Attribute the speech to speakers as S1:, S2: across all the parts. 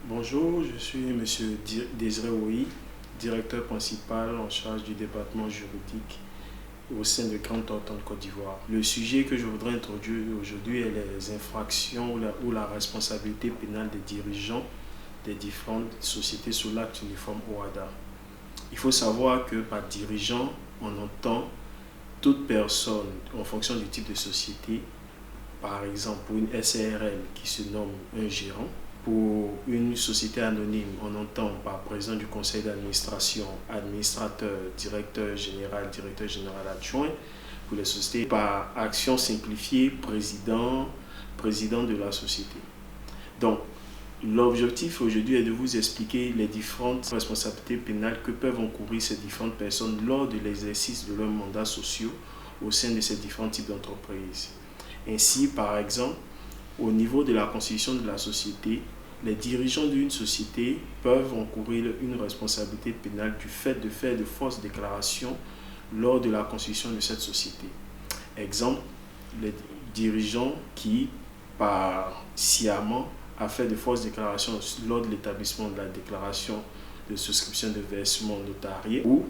S1: Bonjour, je suis M. Désiré Ouï, directeur principal en charge du département juridique au sein de Grande Thornton Côte d'Ivoire. Le sujet que je voudrais introduire aujourd'hui est les infractions ou la responsabilité pénale des dirigeants des différentes sociétés sous l'acte uniforme OHADA. Il faut savoir que par dirigeant, on entend toute personne en fonction du type de société. Par exemple, pour une SARL qui se nomme un gérant. Pour une société anonyme, on entend par président du conseil d'administration, administrateur, directeur général adjoint. Pour les sociétés, par action simplifiée, président de la société. Donc, l'objectif aujourd'hui est de vous expliquer les différentes responsabilités pénales que peuvent encourir ces différentes personnes lors de l'exercice de leurs mandats sociaux au sein de ces différents types d'entreprises. Ainsi, par exemple, au niveau de la constitution de la société, les dirigeants d'une société peuvent encourir une responsabilité pénale du fait de faire de fausses déclarations lors de la constitution de cette société. Exemple, les dirigeants qui, par sciemment, a fait de fausses déclarations lors de l'établissement de la déclaration de souscription de versement notarié ou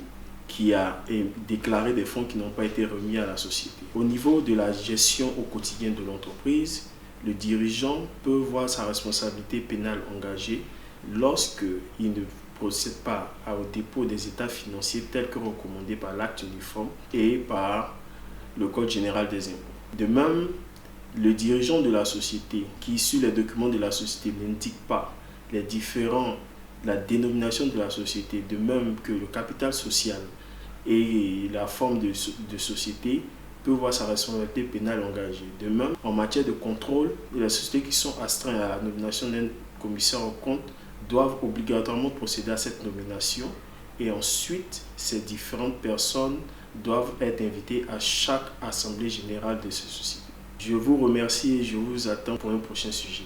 S1: qui a déclaré des fonds qui n'ont pas été remis à la société. Au niveau de la gestion au quotidien de l'entreprise, le dirigeant peut voir sa responsabilité pénale engagée lorsqu'il ne procède pas au dépôt des états financiers tels que recommandés par l'acte uniforme et par le Code général des impôts. De même, le dirigeant de la société qui, sur les documents de la société, n'indique pas la dénomination de la société, de même que le capital social et la forme de société, peut voir sa responsabilité pénale engagée. De même, en matière de contrôle, les sociétés qui sont astreintes à la nomination d'un commissaire aux comptes doivent obligatoirement procéder à cette nomination et ensuite, ces différentes personnes doivent être invitées à chaque assemblée générale de ces sociétés. Je vous remercie et je vous attends pour un prochain sujet.